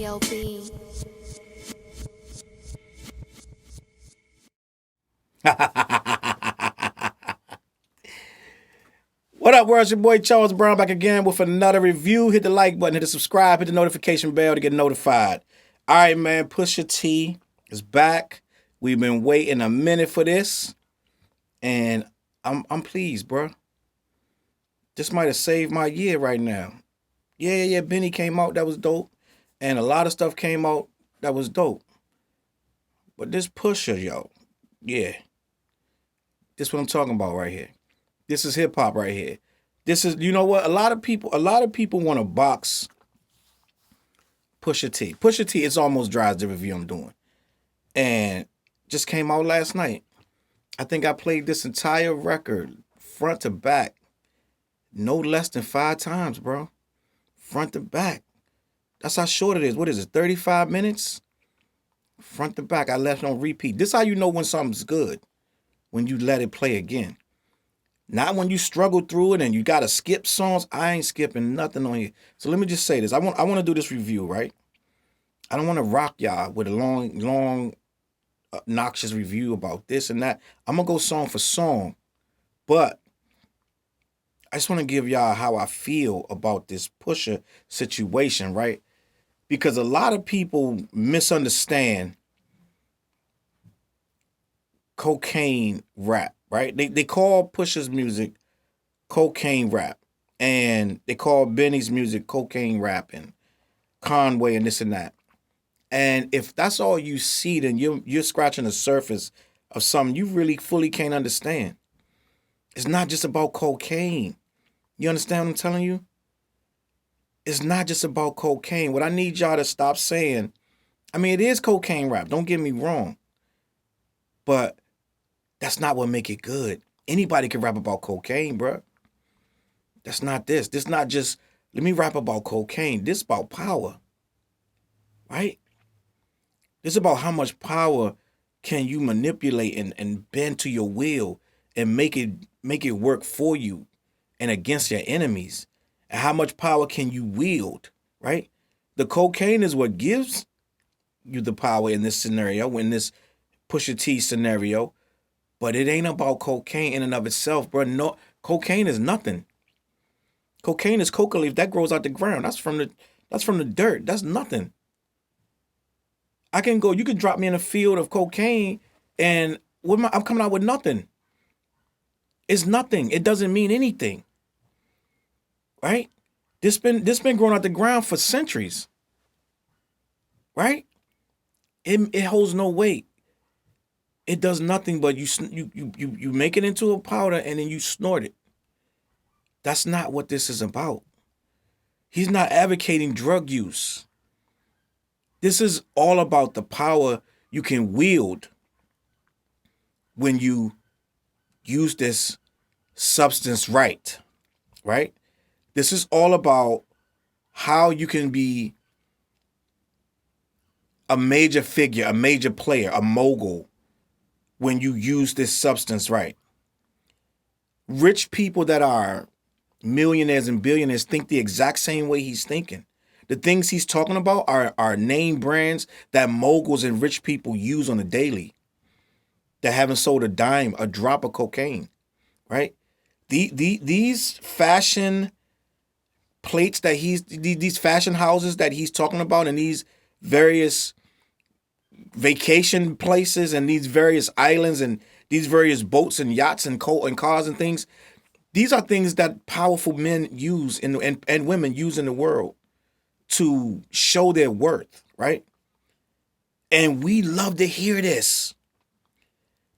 ELB. What up, world? It's your boy Charles Brown back again with another review. Hit the like button, hit the subscribe, hit the notification bell to get notified. All right, man. Pusha T is back. We've been waiting a minute for this, and I'm pleased, bro. This might have saved my year right now. Yeah. Benny came out, that was dope, and a lot of stuff came out that was dope. But this Pusha, yo, yeah, this what I'm talking about right here. This is hip hop right here. This is, you know what? A lot of people want to box Pusha T. Pusha T is almost dry as the review I'm doing, and just came out last night. I think I played this entire record front to back, no less than 5 times, bro. Front to back. That's how short it is. What is it? 35 minutes. Front to back. I left on repeat. This how you know when something's good, when you let it play again. Not when you struggle through it and you gotta skip songs. I ain't skipping nothing on here. So let me just say this. I want to do this review, right? I don't want to rock y'all with a long, obnoxious review about this and that. I'm gonna go song for song, but I just want to give y'all how I feel about this Pusha situation, right? Because a lot of people misunderstand cocaine rap, right? They call Pusha's music cocaine rap, and they call Benny's music cocaine rap, and Conway and this and that. And if that's all you see, then you're scratching the surface of something you really fully can't understand. It's not just about cocaine. You understand what I'm telling you? It's not just about cocaine. What I need y'all to stop saying, I mean, it is cocaine rap. Don't get me wrong, but that's not what make it good. Anybody can rap about cocaine, bruh. That's not this. This not just let me rap about cocaine. This about power, right? This about how much power can you manipulate and bend to your will and make it work for you and against your enemies. And how much power can you wield, right? The cocaine is what gives you the power in this scenario, in this Pusha T scenario. But it ain't about cocaine in and of itself, bro. No, cocaine is nothing. Cocaine is coca leaf that grows out the ground. That's from the dirt. That's nothing. I can go. You can drop me in a field of cocaine, and I'm coming out with nothing. It's nothing. It doesn't mean anything, right? This been growing out the ground for centuries, right? It holds no weight. It does nothing but you make it into a powder and then you snort it. That's not what this is about. He's not advocating drug use. This is all about the power you can wield when you use this substance right? This is all about how you can be a major figure, a major player, a mogul when you use this substance right. Rich people that are millionaires and billionaires think the exact same way he's thinking. The things he's talking about are name brands that moguls and rich people use on a daily that haven't sold a dime, a drop of cocaine, right? These fashion plates that these fashion houses that he's talking about, and these various vacation places and these various islands and these various boats and yachts and cars and things. These are things that powerful men use and women use in the world to show their worth, right? And we love to hear this.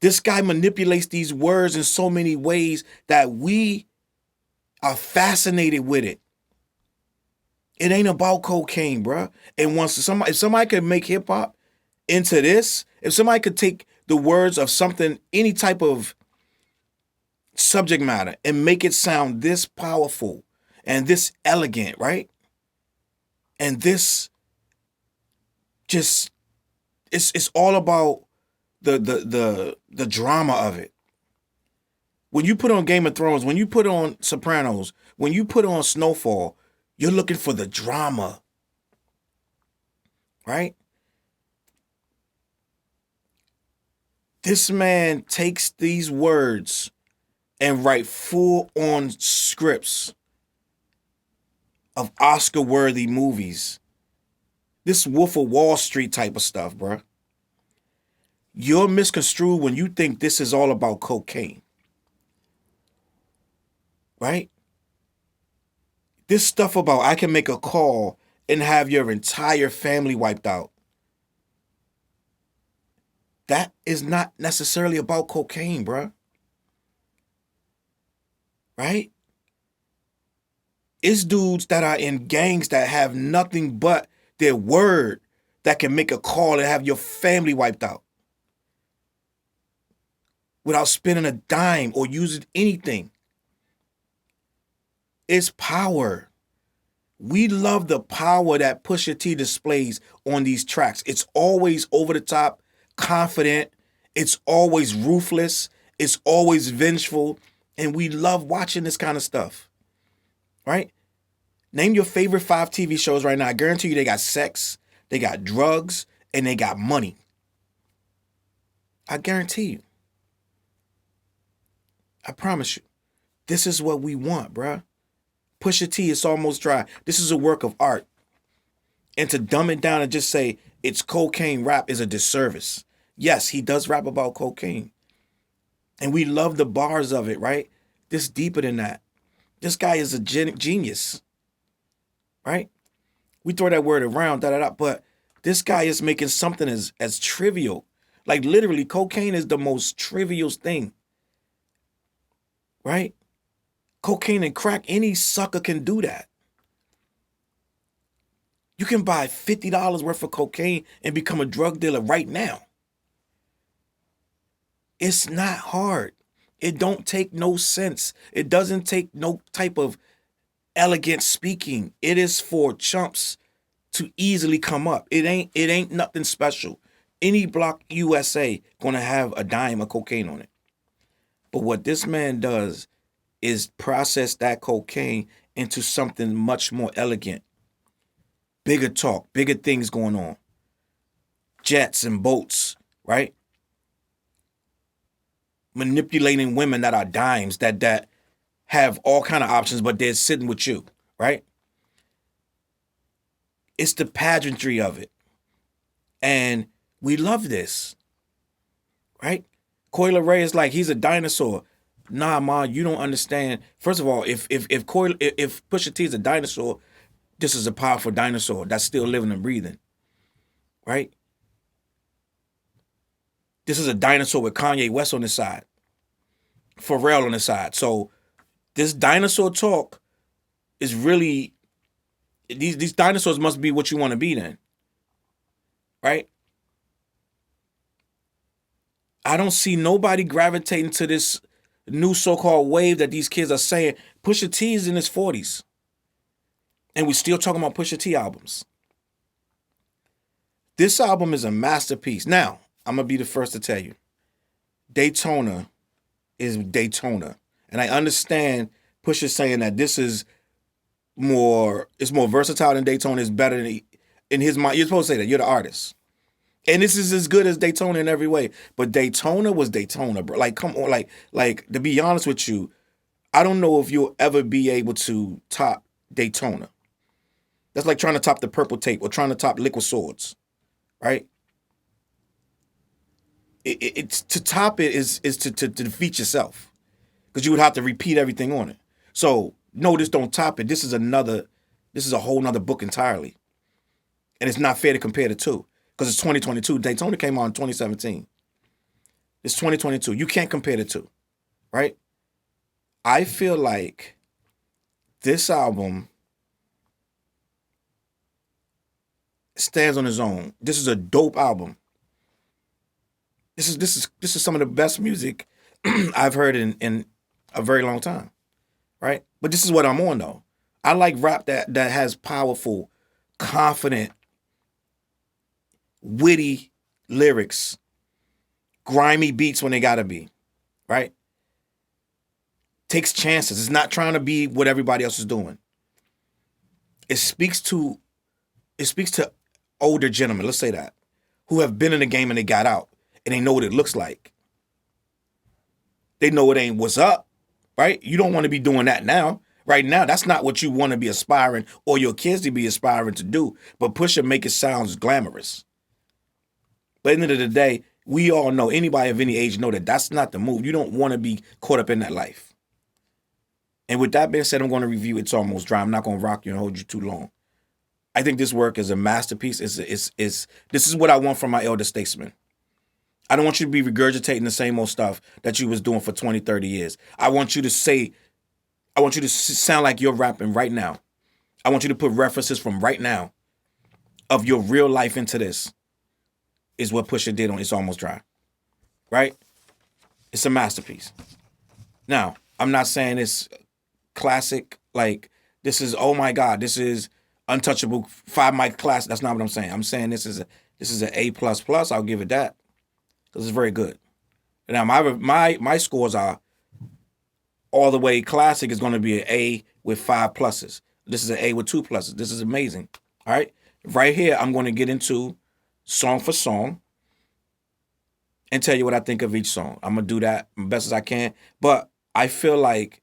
This guy manipulates these words in so many ways that we are fascinated with it. It ain't about cocaine, bruh. And if somebody could make hip hop into this, if somebody could take the words of something, any type of subject matter, and make it sound this powerful and this elegant, right? And this just it's all about the drama of it. When you put on Game of Thrones, when you put on Sopranos, when you put on Snowfall, you're looking for the drama. right? This man takes these words and write full on scripts of Oscar worthy movies. This Wolf of Wall Street type of stuff, bruh. You're misconstrued when you think this is all about cocaine, right? This stuff about I can make a call and have your entire family wiped out. That is not necessarily about cocaine, bruh. Right? It's dudes that are in gangs that have nothing but their word that can make a call and have your family wiped out without spending a dime or using anything. It's power. We love the power that Pusha T displays on these tracks. It's always over the top, confident. It's always ruthless. It's always vengeful. And we love watching this kind of stuff. Right? Name your favorite 5 TV shows right now. I guarantee you they got sex, they got drugs, and they got money. I guarantee you. I promise you. This is what we want, bruh. Pusha T, it's almost dry. This is a work of art. And to dumb it down and just say it's cocaine rap is a disservice. Yes, he does rap about cocaine. And we love the bars of it, right? This deeper than that. This guy is a genius, right? We throw that word around, but this guy is making something as trivial. Like literally, cocaine is the most trivial thing, right? Cocaine and crack, any sucker can do that. You can buy $50 worth of cocaine and become a drug dealer right now. It's not hard. It don't take no sense. It doesn't take no type of elegant speaking. It is for chumps to easily come up. It ain't nothing special. Any block USA gonna have a dime of cocaine on it. But what this man does is process that cocaine into something much more elegant. Bigger talk, bigger things going on. Jets and boats, right? Manipulating women that are dimes that have all kind of options, but they're sitting with you, right? It's the pageantry of it. And we love this, right? Coyle Ray is like, he's a dinosaur. Nah, ma, you don't understand. First of all, if Pusha T is a dinosaur, this is a powerful dinosaur that's still living and breathing, right? This is a dinosaur with Kanye West on the side, Pharrell on the side. So this dinosaur talk is really these dinosaurs must be what you want to be then, right? I don't see nobody gravitating to this new so-called wave that these kids are saying. Pusha T is in his 40s. And we still talking about Pusha T albums. This album is a masterpiece. Now, I'm going to be the first to tell you. Daytona is Daytona. And I understand Pusha saying that this is it's more versatile than Daytona. Is better than in his mind. You're supposed to say that. You're the artist. And this is as good as Daytona in every way. But Daytona was Daytona, bro. Like, come on. Like to be honest with you, I don't know if you'll ever be able to top Daytona. That's like trying to top the Purple Tape or trying to top Liquid Swords, right? It's to top it is to defeat yourself, because you would have to repeat everything on it. So no, this don't top it. This is a whole nother book entirely, and it's not fair to compare the two because it's 2022. Daytona came out in 2017. It's 2022. You can't compare the two, right? I feel like this album stands on its own. This is a dope album. This is some of the best music I've heard in a very long time, right? But this is what I'm on though. I like rap that has powerful, confident, witty lyrics, grimy beats when they gotta be, right? Takes chances. It's not trying to be what everybody else is doing. It speaks to older gentlemen, let's say that, who have been in the game and they got out and they know what it looks like. They know it ain't what's up, right? You don't want to be doing that now. Right now, that's not what you want to be aspiring or your kids to be aspiring to do. But Pusha make it sound glamorous. But at the end of the day, we all know, anybody of any age know that that's not the move. You don't want to be caught up in that life. And with that being said, I'm going to review It's Almost Dry. I'm not going to rock you and hold you too long. I think this work is a masterpiece. This is what I want from my elder statesman. I don't want you to be regurgitating the same old stuff that you was doing for 20, 30 years. I want you to sound like you're rapping right now. I want you to put references from right now of your real life into this. Is what Pusha did on It's Almost Dry. Right? It's a masterpiece. Now, I'm not saying it's classic, like this is, oh my God, this is untouchable 5 mic class. That's not what I'm saying. I'm saying this is an A++. I'll give it that. Because it's very good. Now my scores are all the way classic is going to be an A with 5 pluses. This is an A with 2 pluses. This is amazing. All right? Right here, I'm going to get into song for song and tell you what I think of each song. I'm going to do that as best as I can. But I feel like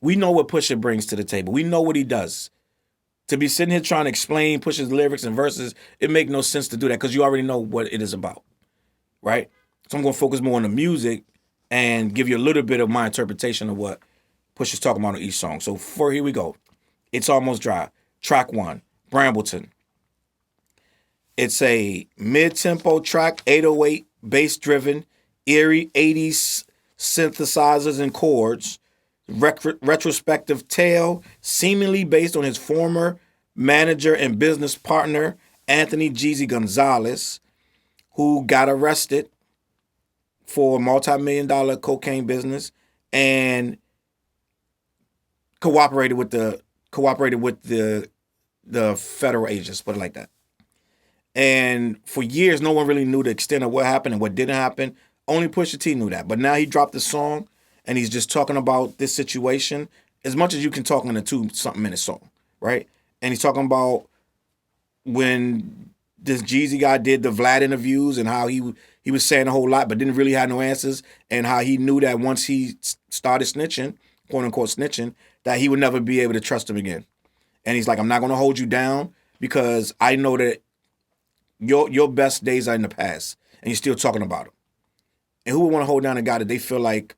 we know what Pusha brings to the table. We know what he does. To be sitting here trying to explain Pusha's lyrics and verses, it makes no sense to do that because you already know what it is about. Right? So I'm going to focus more on the music and give you a little bit of my interpretation of what Pusha's talking about on each song. So here we go. It's Almost Dry. Track 1, Brambleton. It's a mid-tempo track, 808, bass-driven, eerie 80s synthesizers and chords, retrospective tale, seemingly based on his former manager and business partner, Anthony Jeezy Gonzalez, who got arrested for a multi-million-dollar cocaine business and cooperated with the federal agents, put it like that. And for years, no one really knew the extent of what happened and what didn't happen. Only Pusha T knew that. But now he dropped the song, and he's just talking about this situation as much as you can talk in a 2-something minute song, right? And he's talking about when this Jeezy guy did the Vlad interviews and how he was saying a whole lot but didn't really have no answers, and how he knew that once he started snitching, quote-unquote snitching, that he would never be able to trust him again. And he's like, I'm not going to hold you down because I know that your best days are in the past, and you're still talking about them. And who would want to hold down a guy that they feel like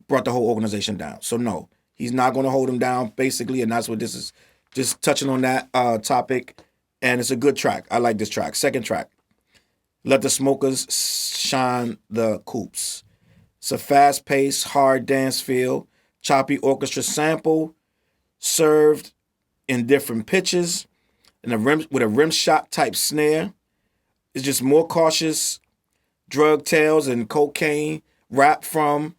brought the whole organization down? So no, he's not going to hold him down, basically, and that's what this is, just touching on that topic. And it's a good track. I like this track. Second track, Let the Smokers Shine the Coops. It's a fast-paced, hard dance feel, choppy orchestra sample, served in different pitches, and with a rim shot type snare. It's just more cautious drug tales and cocaine rap from,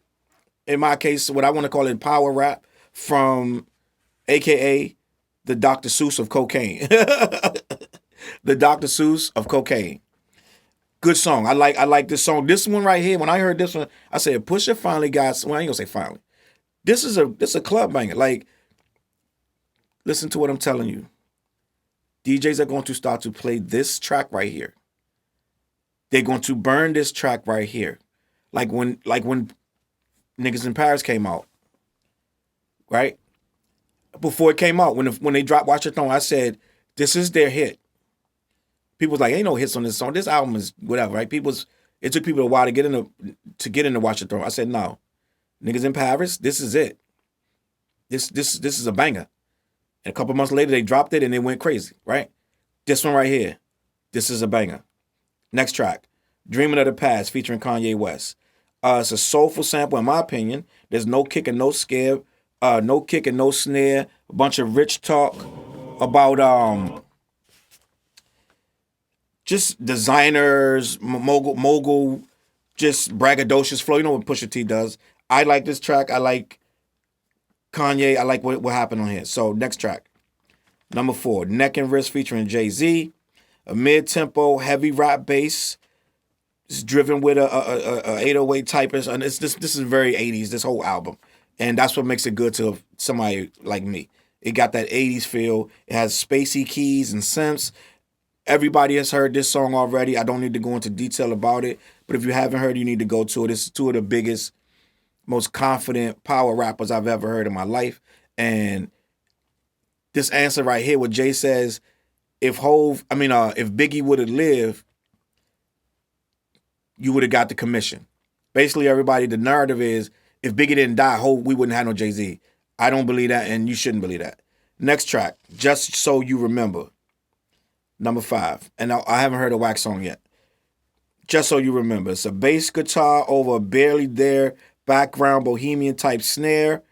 in my case, what I want to call it power rap from, AKA the Dr. Seuss of cocaine. The Dr. Seuss of cocaine. Good song. I like this song. This one right here, when I heard this one, I said, Pusha finally got, well, I ain't gonna say finally. This is a club banger. Like, listen to what I'm telling you. DJs are going to start to play this track right here. They're going to burn this track right here. Like when Niggas in Paris came out. Right? Before it came out, when they dropped Watch Your Throne, I said, this is their hit. People was like, ain't no hits on this song. This album is whatever, right? It took people a while to get into Watch Your Throne. I said, no. Niggas in Paris, this is it. This is a banger. And a couple months later, they dropped it and it went crazy, right? This one right here, this is a banger. Next track, Dreaming of the Past featuring Kanye West. It's a soulful sample, in my opinion. There's no kick and no scare, no kick and no snare. A bunch of rich talk about just designers, mogul, just braggadocious flow. You know what Pusha T does. I like this track. I like Kanye. I like what happened on here. So next track, number 4, Neck and Wrist featuring Jay-Z. A mid-tempo, heavy rap bass. It's driven with a 808 typist. And this is very 80s, this whole album. And that's what makes it good to somebody like me. It got that 80s feel. It has spacey keys and synths. Everybody has heard this song already. I don't need to go into detail about it. But if you haven't heard, you need to go to it. It's two of the biggest, most confident power rappers I've ever heard in my life. And this answer right here, what Jay says, if if Biggie would have lived, you would have got the commission. Basically, everybody, the narrative is if Biggie didn't die, we wouldn't have no Jay-Z. I don't believe that, and you shouldn't believe that. Next track, Just So You Remember, number 5. And I haven't heard a Wax song yet. Just So You Remember. It's a bass guitar over a barely there background bohemian type snare.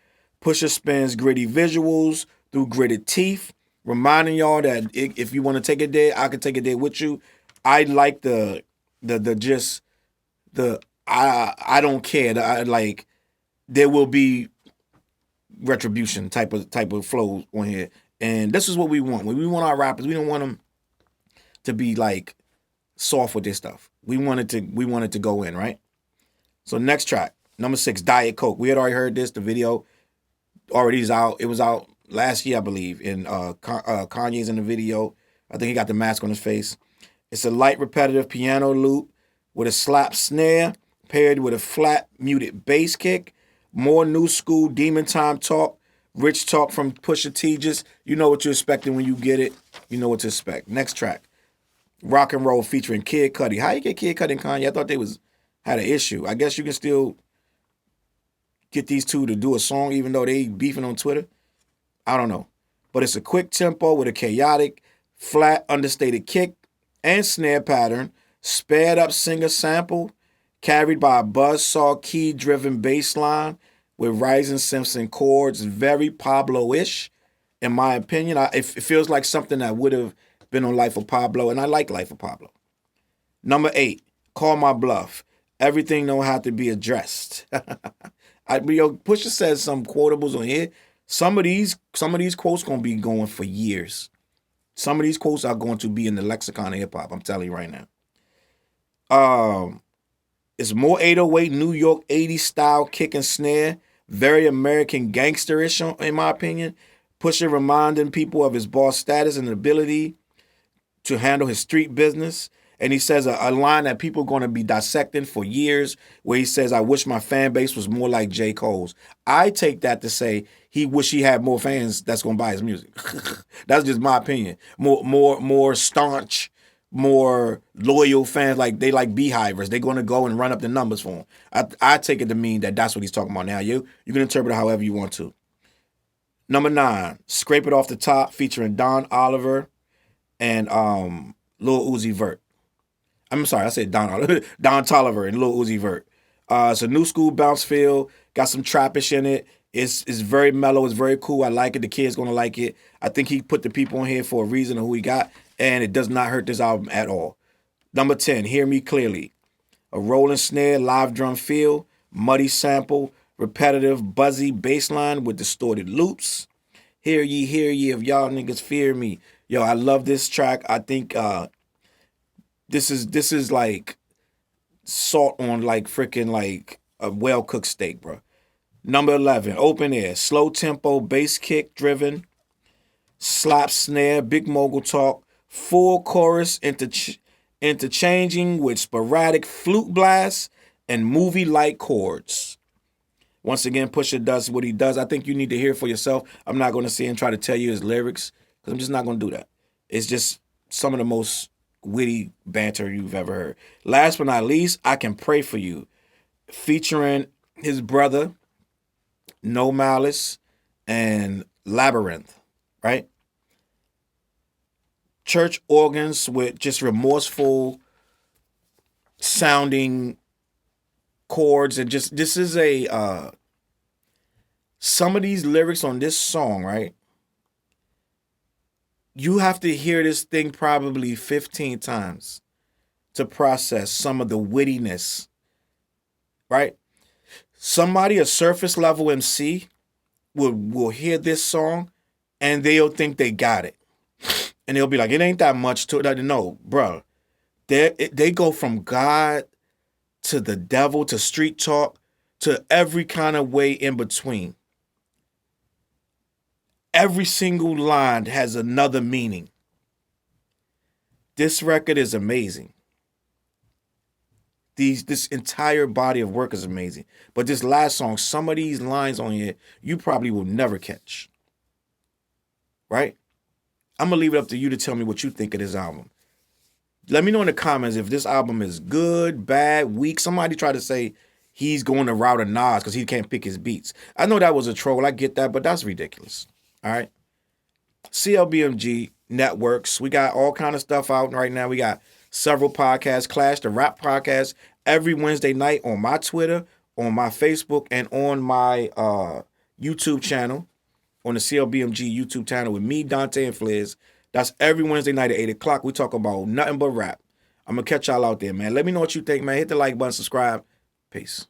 Pusha spins gritty visuals through gritted teeth, reminding y'all that if you want to take it there, I can take it there with you. I like the just the I don't care. Like there will be retribution type of flow on here, and this is what we want. When we want our rappers, we don't want them to be like soft with this stuff. We wanted to go in, right? So next track, number 6, Diet Coke. We had already heard this. The video already is out. It was out last year, I believe. And Kanye's in the video. I think he got the mask on his face. It's a light, repetitive piano loop with a slap snare paired with a flat, muted bass kick. More new school demon time talk. Rich talk from Pusha T. Just, you know what you're expecting when you get it. You know what to expect. Next track. Rock and Roll featuring Kid Cudi. How you get Kid Cudi and Kanye? I thought they had an issue. I guess you can still get these two to do a song even though they beefing on Twitter. I don't know. But it's a quick tempo with a chaotic, flat, understated kick and snare pattern, sped up singer sample, carried by a buzzsaw key-driven bass line with rising Simpson chords. Very Pablo-ish, in my opinion. It feels like something that would have been on Life of Pablo, and I like Life of Pablo. Number 8, Call My Bluff. Everything don't have to be addressed. Pusha says some quotables on here. Some of these quotes gonna be going for years. Some of these quotes are going to be in the lexicon of hip hop. I'm telling you right now. It's more 808 New York 80s style kick and snare. Very American gangsterish, in my opinion. Pusha reminding people of his boss status and ability to handle his street business. And he says a line that people are going to be dissecting for years, where he says, I wish my fan base was more like J. Cole's. I take that to say he wish he had more fans that's going to buy his music. That's just my opinion. More staunch, more loyal fans, like they like beehivers. They're going to go and run up the numbers for him. I take it to mean that that's what he's talking about now. You can interpret it however you want to. Number 9, Scrape It Off the Top, featuring Don Oliver and Lil Uzi Vert. I'm sorry, I said Don Toliver and Lil Uzi Vert. It's a new school bounce feel, got some trappish in it. It's very mellow, it's very cool. I like it. The kid's gonna like it. I think he put the people on here for a reason of who he got, and it does not hurt this album at all. Number 10, Hear Me Clearly. A rolling snare, live drum feel, muddy sample, repetitive, buzzy bass line with distorted loops. Hear ye, if y'all niggas fear me. Yo, I love this track. I think this is like salt on like freaking like a well-cooked steak, bro. Number 11, Open Air. Slow tempo, bass kick driven, slap snare, big mogul talk, full chorus interchanging with sporadic flute blasts and movie-like chords. Once again, Pusha does what he does. I think you need to hear it for yourself. I'm not going to sit and try to tell you his lyrics because I'm just not going to do that. It's just some of the most witty banter you've ever heard. Last but not least, I Can Pray For You, featuring his brother, No Malice, and Labyrinth, right? Church organs with just remorseful sounding chords, and just this is a some of these lyrics on this song, right? You have to hear this thing probably 15 times to process some of the wittiness, right? Somebody, a surface level MC, will hear this song and they'll think they got it. And they'll be like, it ain't that much to it. No, bro. They go from God to the devil to street talk to every kind of way in between. Every single line has another meaning. This record is amazing. This entire body of work is amazing. But this last song, some of these lines on here, you probably will never catch. Right? I'm gonna leave it up to you to tell me what you think of this album. Let me know in the comments if this album is good, bad, weak. Somebody tried to say he's going the route of Nas because he can't pick his beats. I know that was a troll. I get that, but that's ridiculous. All right. CLBMG networks. We got all kind of stuff out right now. We got several podcasts. Clash the Rap podcast every Wednesday night on my Twitter, on my Facebook, and on my YouTube channel, on the CLBMG YouTube channel with me, Dante, and Fliz. That's every Wednesday night at 8 o'clock. We talk about nothing but rap. I'm going to catch y'all out there, man. Let me know what you think, man. Hit the like button, subscribe. Peace.